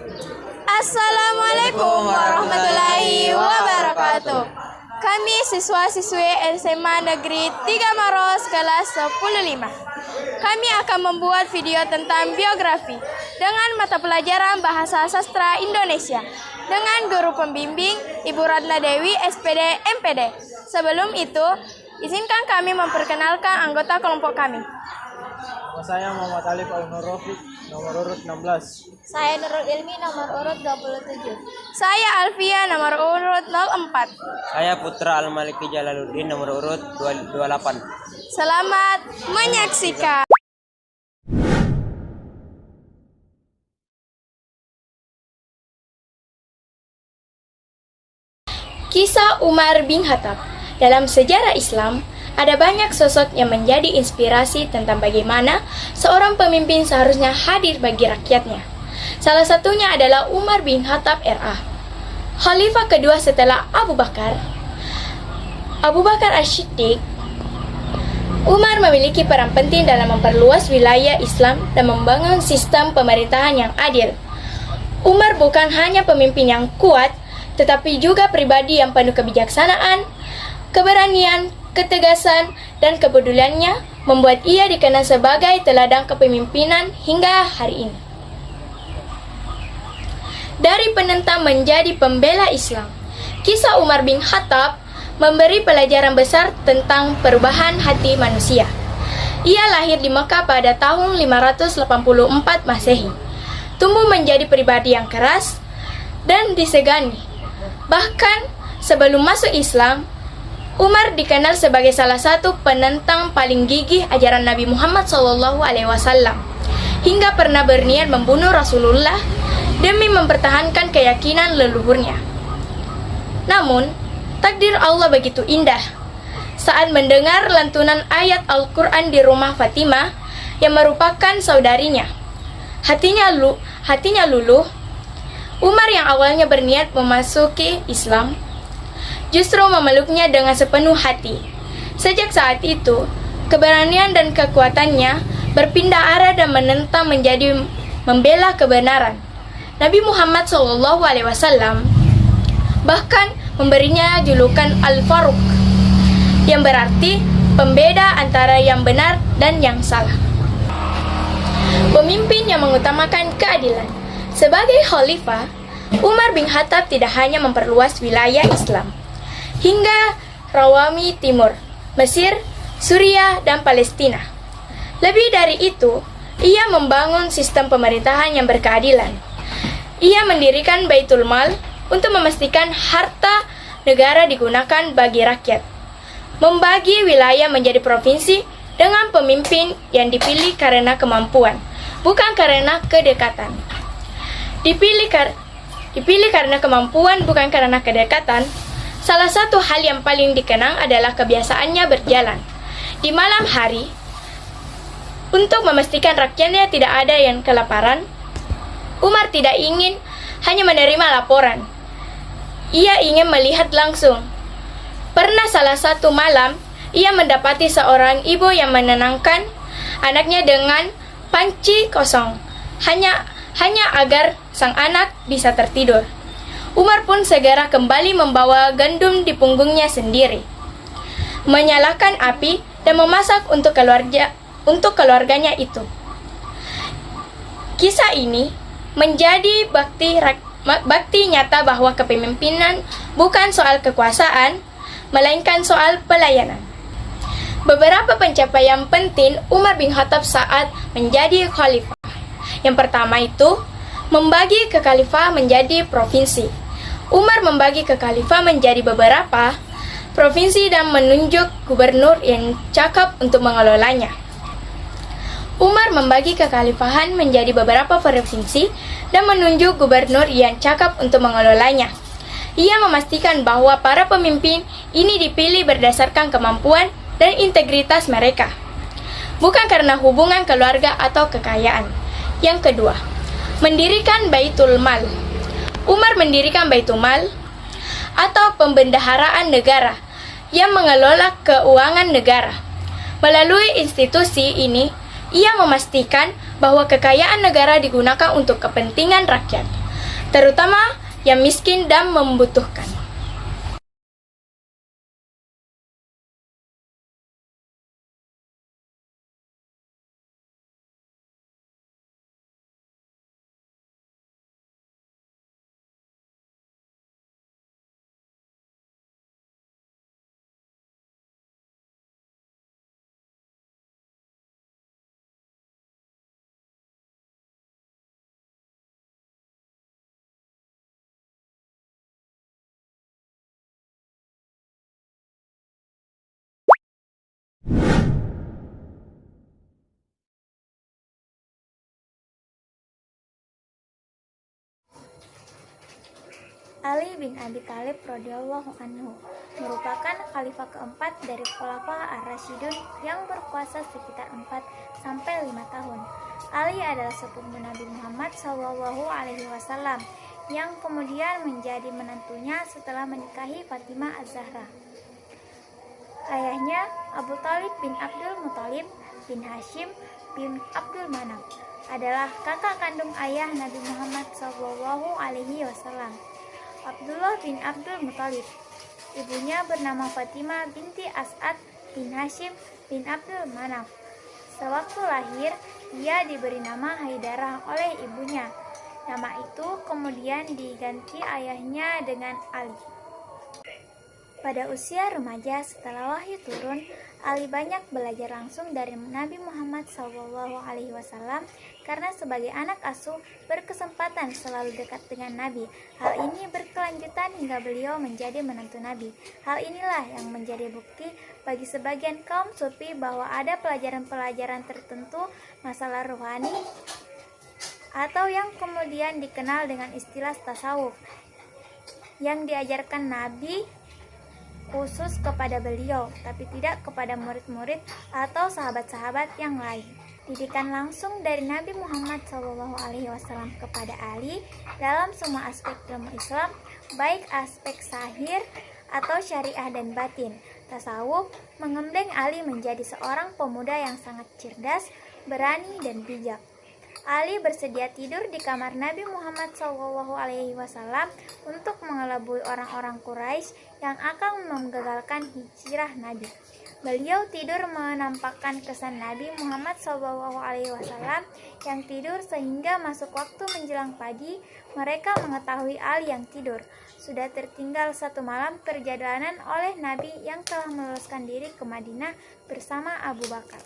Assalamualaikum warahmatullahi wabarakatuh. Kami siswa-siswi SMA Negeri 3 Maros kelas 105. Kami akan membuat video tentang biografi dengan mata pelajaran Bahasa Sastra Indonesia dengan guru pembimbing Ibu Ratna Dewi SPD MPD. Sebelum itu, izinkan kami memperkenalkan anggota kelompok kami. Saya Muhammad Alif Al-Nur Rafiq, nomor urut 16. Saya Nurul Ilmi, nomor urut 27. Saya Alfia, nomor urut 04. Saya Putra Al-Maliki Jalaluddin, nomor urut 28. Selamat menyaksikan. Kisah Umar bin Khattab. Dalam sejarah Islam, ada banyak sosok yang menjadi inspirasi tentang bagaimana seorang pemimpin seharusnya hadir bagi rakyatnya. Salah satunya adalah Umar bin Khattab RA, Khalifah kedua setelah Abu Bakar As-Siddiq. Umar memiliki peran penting dalam memperluas wilayah Islam dan membangun sistem pemerintahan yang adil. Umar bukan hanya pemimpin yang kuat, tetapi juga pribadi yang penuh kebijaksanaan, keberanian, ketegasan, dan kepeduliannya membuat ia dikenal sebagai teladan kepemimpinan hingga hari ini. Dari penentang menjadi pembela Islam, kisah Umar bin Khattab memberi pelajaran besar tentang perubahan hati manusia. Ia lahir di Mekah pada tahun 584 Masehi, tumbuh menjadi pribadi yang keras dan disegani. Bahkan sebelum masuk Islam, Umar dikenal sebagai salah satu penentang paling gigih ajaran Nabi Muhammad SAW, hingga pernah berniat membunuh Rasulullah demi mempertahankan keyakinan leluhurnya. Namun, takdir Allah begitu indah. Saat mendengar lantunan ayat Al-Quran di rumah Fatimah yang merupakan saudarinya, hatinya luluh. Umar yang awalnya berniat memasuki Islam justru memeluknya dengan sepenuh hati. Sejak saat itu, keberanian dan kekuatannya berpindah arah dan menentang menjadi membela kebenaran. Nabi Muhammad SAW bahkan memberinya julukan Al-Faruq, yang berarti pembeda antara yang benar dan yang salah. Pemimpin yang mengutamakan keadilan. Sebagai khalifah, Umar bin Khattab tidak hanya memperluas wilayah Islam hingga Rawami Timur, Mesir, Suriah, dan Palestina. Lebih dari itu, ia membangun sistem pemerintahan yang berkeadilan. Ia mendirikan Baitul Mal untuk memastikan harta negara digunakan bagi rakyat. Membagi wilayah menjadi provinsi dengan pemimpin yang dipilih karena kemampuan, bukan karena kedekatan. Dipilih karena kemampuan, bukan karena kedekatan. Salah satu hal yang paling dikenang adalah kebiasaannya berjalan di malam hari untuk memastikan rakyatnya tidak ada yang kelaparan. Umar tidak ingin hanya menerima laporan. Ia ingin melihat langsung. Pernah salah satu malam, ia mendapati seorang ibu yang menenangkan anaknya dengan panci kosong, hanya agar sang anak bisa tertidur. Umar pun segera kembali membawa gandum di punggungnya sendiri, menyalakan api dan memasak untuk keluarganya itu. Kisah ini menjadi bakti nyata bahwa kepemimpinan bukan soal kekuasaan, melainkan soal pelayanan. Beberapa pencapaian penting Umar bin Khattab saat menjadi khalifah. Yang pertama itu, membagi kekhalifah menjadi provinsi. Umar membagi kekhalifah menjadi beberapa provinsi dan menunjuk gubernur yang cakap untuk mengelolanya. Umar membagi kekhalifahan menjadi beberapa provinsi dan menunjuk gubernur yang cakap untuk mengelolanya. Ia memastikan bahwa para pemimpin ini dipilih berdasarkan kemampuan dan integritas mereka, bukan karena hubungan keluarga atau kekayaan. Yang kedua, mendirikan Baitul Mal. Umar mendirikan Baitul Mal atau pembendaharaan negara yang mengelola keuangan negara. Melalui institusi ini, ia memastikan bahwa kekayaan negara digunakan untuk kepentingan rakyat, terutama yang miskin dan membutuhkan. Ali bin Abi Thalib radhiyallahu anhu merupakan khalifah keempat dari Khulafa ar-Rasyidun yang berkuasa sekitar 4-5 tahun. Ali adalah sepupu Nabi Muhammad SAW yang kemudian menjadi menantunya setelah menikahi Fatimah Az-Zahra. Ayahnya Abu Thalib bin Abdul Muthalib bin Hashim bin Abdul Manaf adalah kakak kandung ayah Nabi Muhammad SAW. Abdullah bin Abdul Muthalib. Ibunya bernama Fatimah binti As'ad bin Hashim bin Abdul Manaf. Sewaktu lahir, ia diberi nama Haidarah oleh ibunya. Nama itu kemudian diganti ayahnya dengan Ali. Pada usia remaja setelah wahyu turun, Ali banyak belajar langsung dari Nabi Muhammad SAW karena sebagai anak asuh berkesempatan selalu dekat dengan Nabi. Hal ini berkelanjutan hingga beliau menjadi menantu Nabi. Hal inilah yang menjadi bukti bagi sebagian kaum sufi bahwa ada pelajaran-pelajaran tertentu masalah rohani atau yang kemudian dikenal dengan istilah tasawuf yang diajarkan Nabi khusus kepada beliau, tapi tidak kepada murid-murid atau sahabat-sahabat yang lain. Didikan langsung dari Nabi Muhammad SAW kepada Ali dalam semua aspek ilmu Islam, baik aspek zahir atau syariah dan batin. Tasawuf mengembleng Ali menjadi seorang pemuda yang sangat cerdas, berani dan bijak. Ali bersedia tidur di kamar Nabi Muhammad SAW untuk mengelabui orang-orang Quraisy yang akan menggagalkan hijrah Nabi. Beliau tidur menampakkan kesan Nabi Muhammad SAW yang tidur sehingga masuk waktu menjelang pagi, mereka mengetahui Ali yang tidur. Sudah tertinggal satu malam perjalanan oleh Nabi yang telah meloloskan diri ke Madinah bersama Abu Bakar.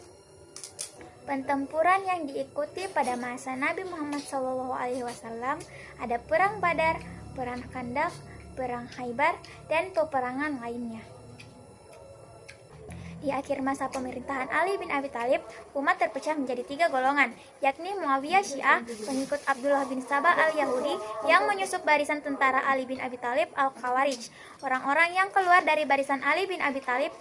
Pertempuran yang diikuti pada masa Nabi Muhammad SAW ada Perang Badar, Perang Khandaq, Perang Khaybar, dan peperangan lainnya. Di akhir masa pemerintahan Ali bin Abi Thalib, umat terpecah menjadi 3 golongan, yakni Muawiyah Syiah, pengikut Abdullah bin Sabah al-Yahudi yang menyusup barisan tentara Ali bin Abi Thalib al-Khawarij. Orang-orang yang keluar dari barisan Ali bin Abi Thalib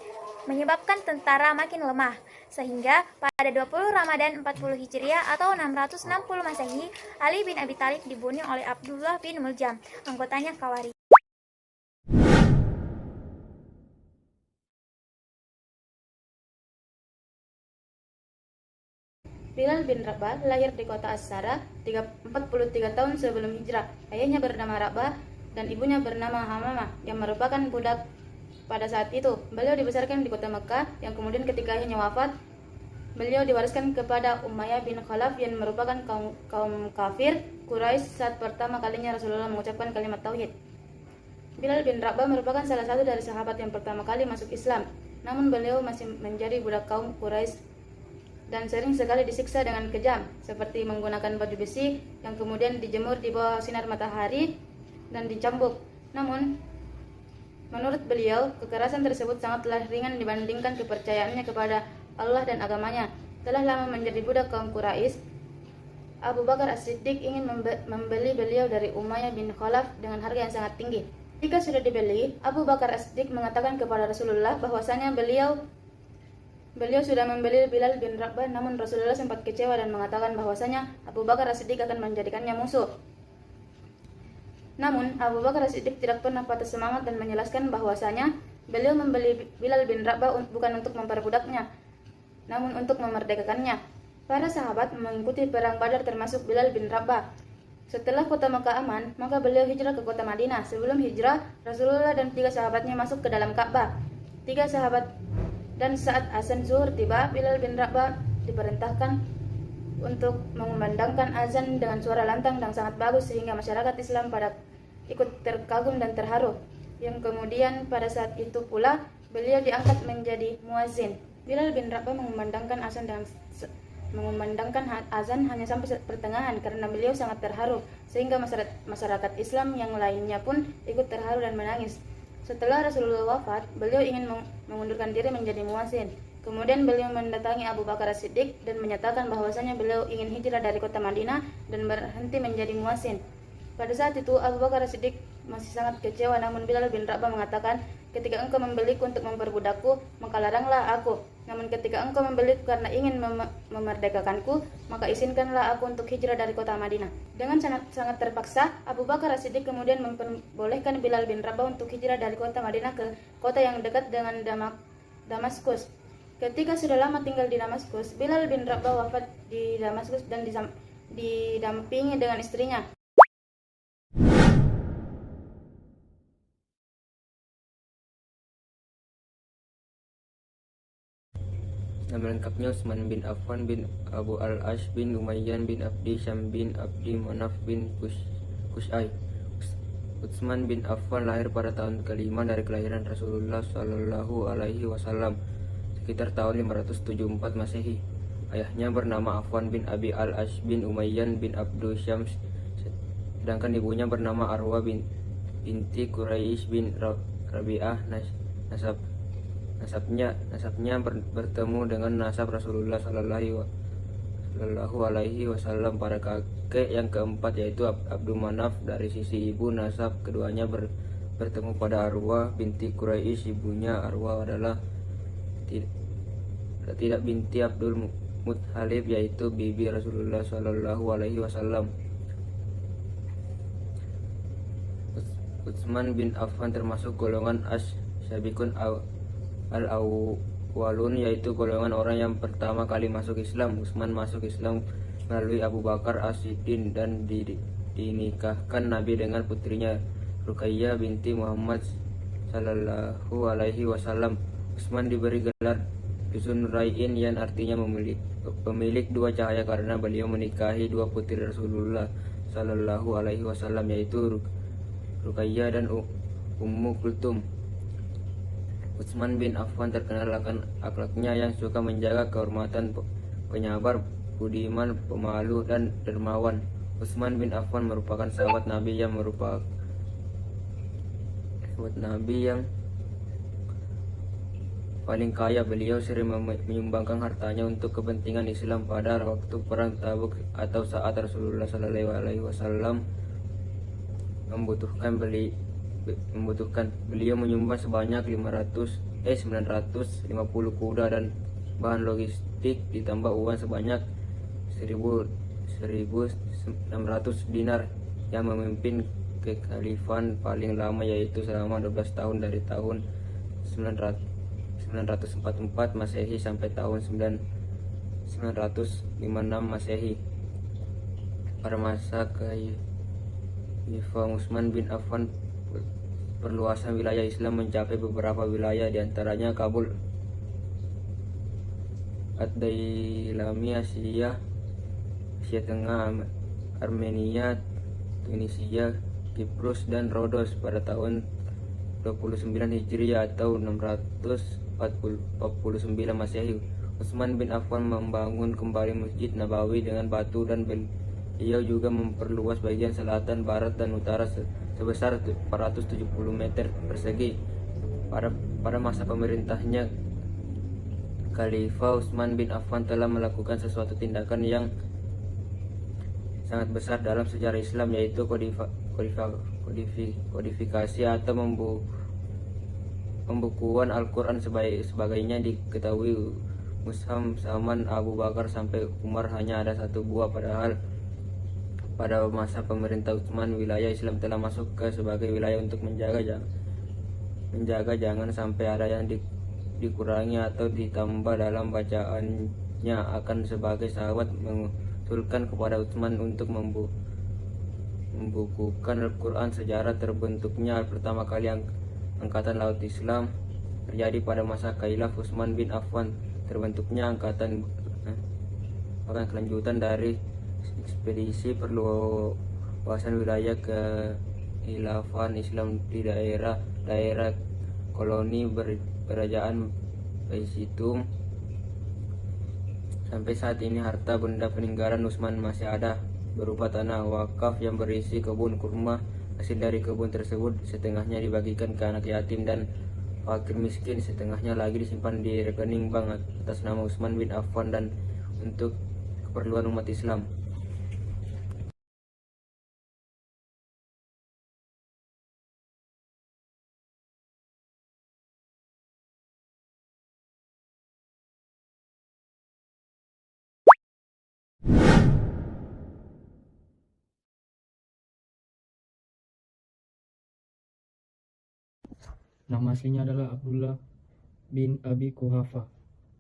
menyebabkan tentara makin lemah, sehingga pada 20 Ramadan 40 Hijriah atau 660 Masehi, Ali bin Abi Thalib dibunuh oleh Abdullah bin Muljam, anggotanya Khawarij. Bilal bin Rabah lahir di kota As-Sara 43 tahun sebelum hijrah. Ayahnya bernama Rabah dan ibunya bernama Hamamah yang merupakan budak pada saat itu. Beliau dibesarkan di kota Mekah yang kemudian ketika ayahnya wafat, beliau diwariskan kepada Umayyah bin Khalaf yang merupakan kaum kafir Quraisy saat pertama kalinya Rasulullah mengucapkan kalimat tauhid. Bilal bin Rabah merupakan salah satu dari sahabat yang pertama kali masuk Islam. Namun beliau masih menjadi budak kaum Quraisy dan sering sekali disiksa dengan kejam, seperti menggunakan baju besi yang kemudian dijemur di bawah sinar matahari dan dicambuk. Namun, menurut beliau, kekerasan tersebut sangatlah ringan dibandingkan kepercayaannya kepada Allah dan agamanya. Telah lama menjadi budak kaum Quraisy, Abu Bakar As-Siddiq ingin membeli beliau dari Umayyah bin Khalaf dengan harga yang sangat tinggi. Jika sudah dibeli, Abu Bakar As-Siddiq mengatakan kepada Rasulullah bahwasanya beliau sudah membeli Bilal bin Rabah, namun Rasulullah sempat kecewa dan mengatakan bahwasanya Abu Bakar As-Siddiq akan menjadikannya musuh. Namun Abu Bakar As-Siddiq tidak pernah patah semangat dan menjelaskan bahwasanya beliau membeli Bilal bin Rabah bukan untuk memperbudaknya, namun untuk memerdekakannya. Para sahabat mengikuti perang Badar termasuk Bilal bin Rabah. Setelah kota Mekah aman, maka beliau hijrah ke kota Madinah. Sebelum hijrah, Rasulullah dan 3 sahabatnya masuk ke dalam Ka'bah. 3 sahabat dan saat azan zuhur tiba, Bilal bin Rabah diperintahkan untuk mengumandangkan azan dengan suara lantang dan sangat bagus sehingga masyarakat Islam pada ikut terkagum dan terharu. Yang kemudian pada saat itu pula beliau diangkat menjadi muazin. Bilal bin Rabah mengumandangkan azan hanya sampai pertengahan karena beliau sangat terharu sehingga masyarakat Islam yang lainnya pun ikut terharu dan menangis. Setelah Rasulullah wafat, beliau ingin mengundurkan diri menjadi muazin. Kemudian beliau mendatangi Abu Bakar As-Siddiq dan menyatakan bahwasanya beliau ingin hijrah dari kota Madinah dan berhenti menjadi muazin. Pada saat itu Abu Bakar As-Siddiq masih sangat kecewa, namun Bilal bin Rabah mengatakan, "Ketika engkau membeliku untuk memperbudakku, maka laranglah aku. Namun ketika engkau membeliku karena ingin memerdekakanku, maka izinkanlah aku untuk hijrah dari kota Madinah." Dengan sangat terpaksa, Abu Bakar As-Siddiq kemudian memperbolehkan Bilal bin Rabah untuk hijrah dari kota Madinah ke kota yang dekat dengan Damaskus. Ketika sudah lama tinggal di Damaskus, Bilal bin Rabah wafat di Damaskus dan didampingi dengan istrinya. Nama lengkapnya Utsman bin Affan bin Abu al-Ash bin Umayyan bin Abdi Syam bin Abdi Manaf bin Qusay. Utsman bin Affan lahir pada tahun ke-5 dari kelahiran Rasulullah Shallallahu Alaihi Wasallam, sekitar tahun 574 Masehi. Ayahnya bernama Affan bin Abi al-Ash bin Umayyan bin Abdu Syams, sedangkan ibunya bernama Arwa binti Quraisy bin Rabi'ah. Nasabnya bertemu dengan nasab Rasulullah Sallallahu Alaihi Wasallam pada kakek yang keempat, yaitu Abdul Manaf. Dari sisi ibu, nasab keduanya bertemu pada Arwa binti Quraisy. Ibunya Arwa adalah tidak binti Abdul Muthalib, yaitu bibi Rasulullah Sallallahu Alaihi Wasallam. Utsman bin Affan termasuk golongan as-sabiqun al-awwalun, yaitu golongan orang yang pertama kali masuk Islam. Utsman masuk Islam melalui Abu Bakar As-Siddiq dan dinikahkan Nabi dengan putrinya Ruqayyah binti Muhammad Sallallahu Alaihi Wasallam. Utsman diberi gelar Dzun Nurain yang artinya pemilik 2 cahaya karena beliau menikahi 2 putri Rasulullah Sallallahu Alaihi Wasallam, yaitu Ruqayyah dan Ummu Kulthum. Utsman bin Affan terkenal akan akhlaknya yang suka menjaga kehormatan, penyabar, budiman, pemalu, dan dermawan. Utsman bin Affan merupakan sahabat Nabi yang paling kaya. Beliau sering menyumbangkan hartanya untuk kepentingan Islam pada waktu perang Tabuk atau saat Rasulullah Sallallahu Alaihi Wasallam membutuhkan. Beliau menyumbang sebanyak 950 kuda dan bahan logistik, ditambah uang sebanyak 1.600 dinar, yang memimpin kekhalifahan paling lama, yaitu selama 12 tahun dari tahun 944 Masehi sampai tahun 956 Masehi. Pada masa Khalifah Utsman bin Affan, perluasan wilayah Islam mencapai beberapa wilayah, diantaranya Kabul, Ad-Dailami, Asia Tengah, Armenia, Tunisia, Kiprus, dan Rodos. Pada tahun 29 Hijriah atau 649 Masehi, Utsman bin Affan membangun kembali Masjid Nabawi dengan batu, dan beliau juga memperluas bagian selatan, barat, dan utara sebesar 470 meter persegi. Pada masa pemerintahnya, Khalifah Utsman bin Affan telah melakukan sesuatu tindakan yang sangat besar dalam sejarah Islam, yaitu kodifikasi atau pembukuan Al-Quran. Sebagainya diketahui mushaf zaman Abu Bakar sampai Umar hanya ada 1 buah, padahal pada masa pemerintah Utsman, wilayah Islam telah masuk ke sebagai wilayah untuk menjaga jangan sampai ada yang dikurangi atau ditambah dalam bacaannya. Akan sebagai sahabat mengusulkan kepada Utsman untuk membukukan Al-Quran. Sejarah terbentuknya pertama kali Angkatan Laut Islam terjadi pada masa Khailaf Utsman bin Affan. Terbentuknya angkatan bahkan kelanjutan dari ekspedisi perluasan wilayah kekhilafan Islam di daerah koloni kerajaan Baitum. Sampai saat ini harta benda peninggalan Utsman masih ada, berupa tanah wakaf yang berisi kebun kurma. Hasil dari kebun tersebut setengahnya dibagikan ke anak yatim dan fakir miskin, setengahnya lagi disimpan di rekening bank atas nama Utsman bin Affan dan untuk keperluan umat Islam. Nama aslinya adalah Abdullah bin Abi Quhafa.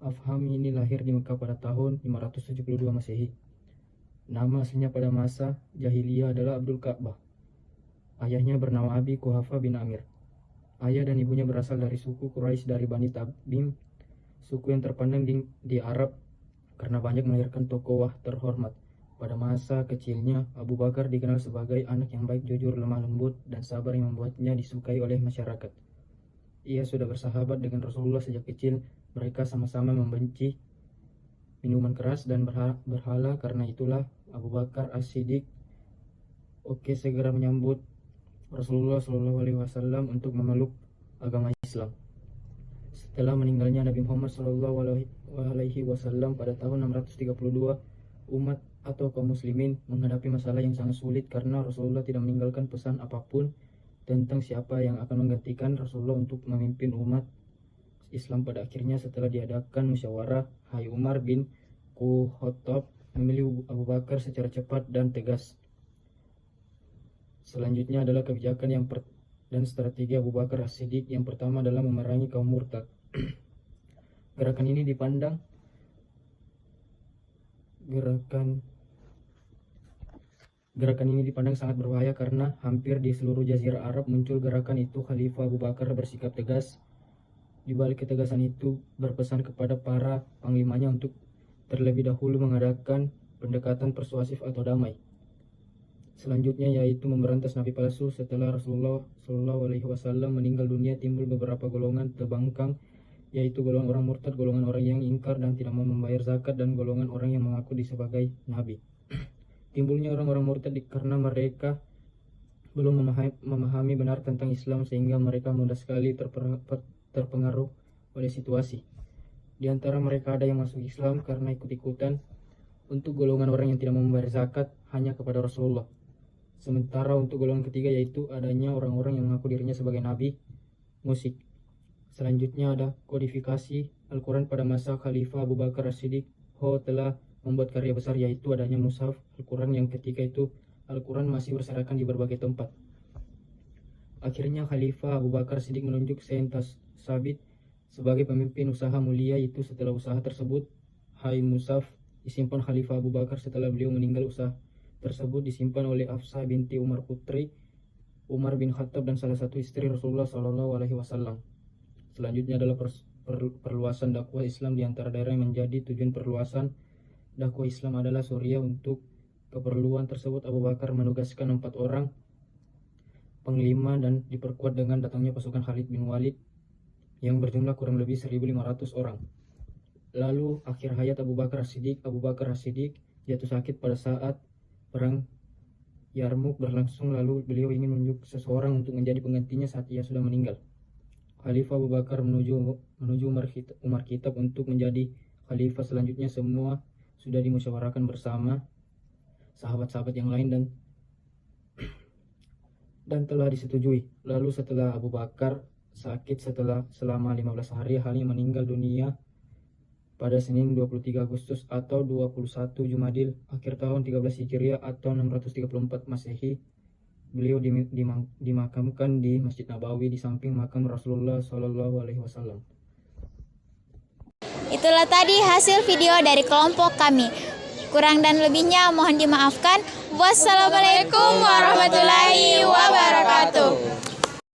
Afham ini lahir di Mekah pada tahun 572 Masehi. Nama aslinya pada masa jahiliyah adalah Abdul Ka'bah. Ayahnya bernama Abi Quhafa bin Amir. Ayah dan ibunya berasal dari suku Quraisy dari Bani Tamim, suku yang terpandang di Arab karena banyak melahirkan tokoh terhormat. Pada masa kecilnya, Abu Bakar dikenal sebagai anak yang baik, jujur, lemah lembut, dan sabar yang membuatnya disukai oleh masyarakat. Ia sudah bersahabat dengan Rasulullah sejak kecil. Mereka sama-sama membenci minuman keras dan berhala. Karena itulah Abu Bakar As-Siddiq segera menyambut Rasulullah SAW untuk memeluk agama Islam. Setelah meninggalnya Nabi Muhammad SAW pada tahun 632, umat atau kaum muslimin menghadapi masalah yang sangat sulit karena Rasulullah tidak meninggalkan pesan apapun tentang siapa yang akan menggantikan Rasulullah untuk memimpin umat Islam. Pada akhirnya setelah diadakan musyawarah, Umar bin Khattab memilih Abu Bakar secara cepat dan tegas. Selanjutnya adalah kebijakan dan strategi Abu Bakar As-Siddiq. Yang pertama adalah memerangi kaum murtad. Gerakan ini dipandang sangat berbahaya karena hampir di seluruh jazirah Arab muncul gerakan itu. Khalifah Abu Bakar bersikap tegas. Di balik ketegasan itu, berpesan kepada para panglimanya untuk terlebih dahulu mengadakan pendekatan persuasif atau damai. Selanjutnya yaitu memberantas nabi palsu. Setelah Rasulullah SAW meninggal dunia, timbul beberapa golongan terbangkang, yaitu golongan orang murtad, golongan orang yang ingkar dan tidak mau membayar zakat, dan golongan orang yang mengaku sebagai nabi. Timbulnya orang-orang murtad karena mereka belum memahami benar tentang Islam, sehingga mereka mudah sekali terpengaruh oleh situasi. Di antara mereka ada yang masuk Islam karena ikut-ikutan. Untuk golongan orang yang tidak mau membayar zakat hanya kepada Rasulullah. Sementara untuk golongan ketiga yaitu adanya orang-orang yang mengaku dirinya sebagai nabi, musik. Selanjutnya ada kodifikasi Al-Quran. Pada masa Khalifah Abu Bakar As-Siddiq telah membuat karya besar, yaitu adanya mushaf Al-Quran yang ketika itu Al-Quran masih berserakan di berbagai tempat. Akhirnya Khalifah Abu Bakar Siddiq menunjuk Sayyid Sabit sebagai pemimpin usaha mulia itu. Setelah usaha tersebut, mushaf disimpan Khalifah Abu Bakar. Setelah beliau meninggal, usaha tersebut disimpan oleh Hafsah binti Umar, putri Umar bin Khattab dan salah satu istri Rasulullah SAW. Selanjutnya adalah perluasan dakwah Islam di antara daerah yang menjadi tujuan perluasan dakwah Islam adalah Suriah. Untuk keperluan tersebut Abu Bakar menugaskan 4 orang panglima dan diperkuat dengan datangnya pasukan Khalid bin Walid yang berjumlah kurang lebih 1.500 orang. Lalu akhir hayat Abu Bakar As-Siddiq jatuh sakit pada saat perang Yarmuk berlangsung. Lalu beliau ingin menunjuk seseorang untuk menjadi penggantinya saat ia sudah meninggal. Khalifah Abu Bakar menuju Umar Kitab untuk menjadi khalifah. Selanjutnya semua sudah dimusyawarahkan bersama sahabat-sahabat yang lain dan telah disetujui. Lalu setelah Abu Bakar sakit selama 15 hari, akhirnya meninggal dunia pada Senin 23 Agustus atau 21 Jumadil akhir tahun 13 Hijriah atau 634 Masehi. Beliau dimakamkan di Masjid Nabawi di samping makam Rasulullah SAW. Itulah tadi hasil video dari kelompok kami. Kurang dan lebihnya mohon dimaafkan. Wassalamualaikum warahmatullahi wabarakatuh.